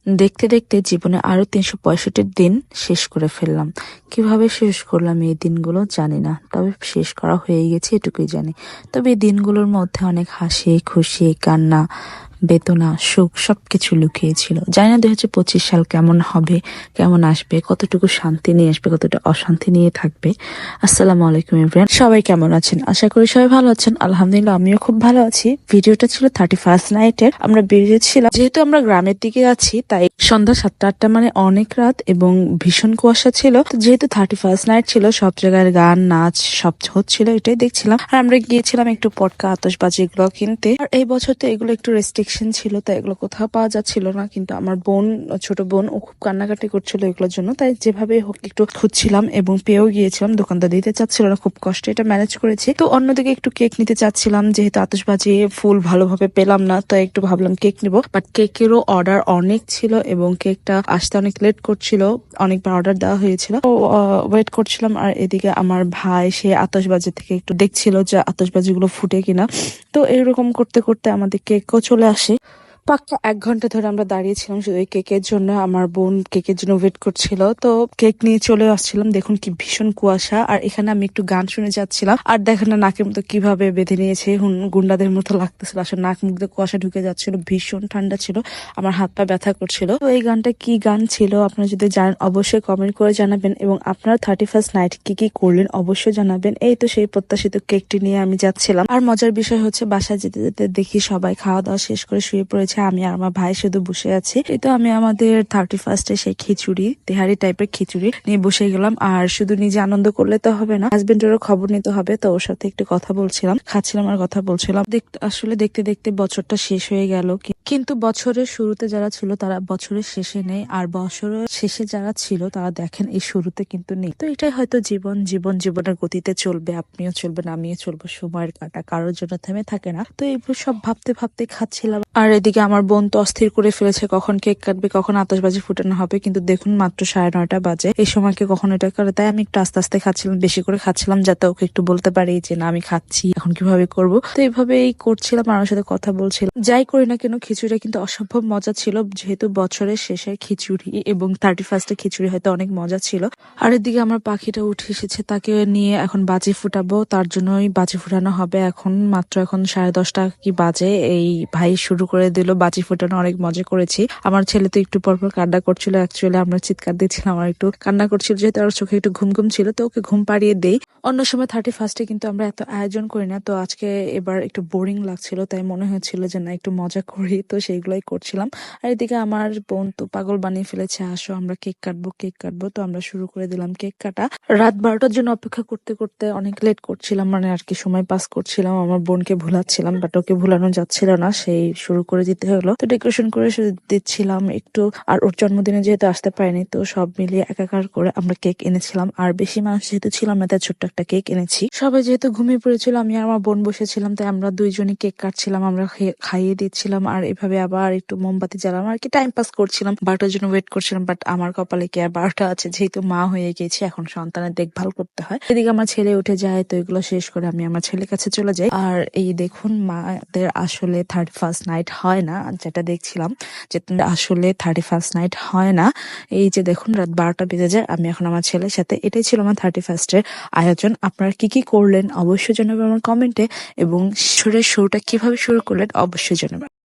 দেখতে দেখতে জীবনে আরো ৩৬৫ দিন শেষ করে ফেললাম। কিভাবে শেষ করলাম এই দিনগুলো জানি না, তবে শেষ করা হয়ে গেছে এটুকুই জানি। তবে এই দিনগুলোর মধ্যে অনেক হাসি, খুশি, কান্না, বেদনা, সুখ সবকিছু লুকিয়ে ছিল। জানি না ২০২৫ সাল কেমন হবে, কেমন আসবে, কতটুকু শান্তি নিয়ে আসবে, কতটা অশান্তি নিয়ে থাকবে। আসসালামু আলাইকুম এভরিওয়ান, সবাই কেমন আছেন? আশা করি সবাই ভালো আছেন। আলহামদুলিল্লাহ আমিও খুব ভালো আছি। ভিডিওটা ছিল 31st নাইটের। আমরা বেরিয়েছিলাম, যেহেতু আমরা গ্রামের দিকে আছি তাই সন্ধ্যা 7টা-8টা মানে অনেক রাত এবং ভীষণ কুয়াশা ছিল। তো যেহেতু 31st নাইট ছিল, সব জায়গায় গান নাচ সব হচ্ছিল, এটাই দেখছিলাম। আর আমরা গিয়েছিলাম একটু পটকা আতশবাজি এগুলো কিনতে। আর এই বছর তো এগুলো একটু রেস্ট্রিকশন ছিল, তাই এগুলো কোথাও পাওয়া যাচ্ছিল না। কিন্তু আমার বোন, ছোট বোন, ও খুব কান্নাকাটি করছিল এগুলোর জন্য, তাই যেভাবে হোক একটু খুঁজছিলাম এবং পেয়েও গিয়েছিলাম। দোকানদার দিতে চাচ্ছিল না, খুব কষ্টে এটা ম্যানেজ করেছি। তো অন্যদিকে একটু কেক নিতে চাচ্ছিলাম, যেহেতু আতশবাজি ফুল ভালোভাবে পেলাম না, তাই একটু ভাবলাম কেক নিবো। বাট কেকেরও অর্ডার অনেক ছিল এবং কেকটা আসতে অনেক লেট করছিল, অনেকবার অর্ডার দেওয়া হয়েছিল। তো ওয়েট করছিলাম। আর এদিকে আমার ভাই, সে আতশবাজি থেকে একটু দেখছিল যে আতশবাজি গুলো ফুটে কিনা। তো এরকম করতে করতে আমাদের কেকও চলে আসে। পাক্কা 1 ঘন্টা ধরে আমরা দাঁড়িয়েছিলাম শুধু এই কেকের জন্য। আমার বোন কেকের জন্য ওয়েট করছিল, তো কেক নিয়ে চলে আসছিলাম। দেখুন কি ভীষণ কুয়াশা, আর এখানে আমি একটু গান শুনে যাচ্ছিলাম। আর দেখেন না নাকের মতো কিভাবে বেঁধে নিয়েছে, গুন্ডাদের মতো লাগতেছিল। আসলে নাক মুখ দিয়ে কুয়াশা ঢুকে যাচ্ছিল, ভীষণ ঠান্ডা ছিল, আমার হাত পা ব্যথা করছিল। তো এই গানটা কি গান ছিল আপনারা যদি জানেন অবশ্যই কমেন্ট করে জানাবেন, এবং আপনারা 31st নাইট কি কি করলেন অবশ্যই জানাবেন। এই তো সেই প্রত্যাশিত কেকটি নিয়ে আমি যাচ্ছিলাম। আর মজার বিষয় হচ্ছে বাসায় যেতে যেতে দেখি সবাই খাওয়া দাওয়া শেষ করে শুয়ে পড়েছে, আমি আর আমার ভাই শুধু বসে আছি। এই তো আমি আমাদের 31st-এ সেই খিচুড়ি, তেহারি টাইপের খিচুড়ি নিয়ে বসে গেলাম। আর শুধু নিজে আনন্দ করলে তো হবে না, হাজবেন্ডেরও খবর নিতে হবে। তো ওর সাথে একটু কথা বলছিলাম, খাচ্ছিলাম আর কথা বলছিলাম। আসলে দেখতে দেখতে বছরটা শেষ হয়ে গেল, কিন্তু বছরের শুরুতে যারা ছিল তারা বছরের শেষে নেই, আর বছরের শেষে যারা ছিল তারা দেখেন এই শুরুতে কিন্তু নেই। তো এটাই হয়তো জীবন। জীবনের গতিতে চলবে, আপনিও চলবেন, আমিও চলবো। সময়ের কাঁটা কারোর জন্য থেমে থাকে না। তো এইগুলো সব ভাবতে ভাবতে খাচ্ছিলাম। আর এদিকে আমার বোন তো অস্থির করে ফেলেছে কখন কেক কাটবে, কখন আতশবাজি ফুটানো হবে। কিন্তু দেখুন মাত্র 9:30 বাজে, এই সময়কে কখন এটা করে। তাই আমি একটু আস্তে আস্তে খাচ্ছিলাম, বেশি করে খাচ্ছিলাম, যাতে ওকে একটু বলতে পারি যে না আমি খাচ্ছি, এখন কিভাবে করব। তো এইভাবেই করছিলাম আর ওর সাথে কথা বলছিলাম। যাই করি না কেন খিচুড়িটা কিন্তু অসম্ভব মজা ছিল, যেহেতু বছরের শেষে খিচুড়ি এবং 31st-এ খিচুড়ি হয়তো অনেক মজা ছিল। আর এদিকে আমার পাখিটা উঠে এসেছে, তাকে নিয়ে এখন বাজি ফুটাবো, তার জন্যই বাজি ফুটানো হবে। এখন 10:30 কি বাজে, এই ভাই শুরু করে দিল বাজি ফুটানো। অনেক মজা করেছি। আমার ছেলে তো একটু পরপর কান্না করছিল, অ্যাকচুয়ালি আমরা চিৎকার দিচ্ছিলাম, আমার একটু কান্না করছিল, যেহেতু আর চোখে একটু ঘুম ঘুম ছিল, তো ওকে ঘুম পাড়িয়ে দেই। অন্য সময় 31st-এ কিন্তু আমরা এত আয়োজন করি না, তো আজকে এবার একটু বোরিং লাগছিল, তাই মনে হচ্ছিল যে না একটু মজা করি, তো সেইগুলাই করছিলাম। আর এদিকে আমার বোন তো পাগল বানিয়ে ফেলেছে, আসো আমরা কেক কাটবো কেক কাটবো। তো আমরা শুরু করে দিলাম কেক কাটা। রাত 12টার জন্য অপেক্ষা করতে করতে অনেক লেট করছিলাম, মানে আর কি সময় পাস করছিলাম। আমার বোনকে ভুলাচ্ছিলাম, বাট ওকে ভুলানো যাচ্ছিল না, সেই শুরু করে দিতে হলো। তো ডেকোরেশন করে দিচ্ছিলাম একটু। আর ওর জন্মদিনে যেহেতু আসতে পারিনি, তো সব মিলিয়ে একাকার করে আমরা কেক এনেছিলাম। আর বেশি মানুষ যেহেতু ছিলাম না, তাই ছোট্ট একটা কেক এনেছি। সবাই যেহেতু ঘুমিয়ে পড়েছিল, আমি আর আমার বোন বসেছিলাম, তাই আমরা দুইজনই কেক কাটছিলাম, আমরা খাইয়ে দিচ্ছিলাম। আর এভাবে আবার একটু মোমবাতি জ্বালাম, আর কি টাইম পাস করছিলাম। 12টার জন্য ওয়েট করছিলাম, বাট আমার কপালে কি আর 12টা আছে, যেহেতু মা হয়ে গেছি, এখন সন্তানের দেখভাল করতে হয়। এদিকে আমার ছেলে উঠে যায়, তো এগুলো শেষ করে আমি আমার ছেলের কাছে চলে যাই। আর এই দেখুন মাদের আসলে 31st নাইট হয় না, যেটা দেখছিলাম যে আসলে 31st নাইট হয় না। এই যে দেখুন রাত 12টা বেজে যায়, আমি এখন আমার ছেলের সাথে। এটাই ছিল আমার 31st-এর আয়োজন। আপনারা কি কি করলেন অবশ্যই জানাবেন আমার কমেন্টে, এবং শুরুটা কিভাবে শুরু করলেন অবশ্যই জানাবেন।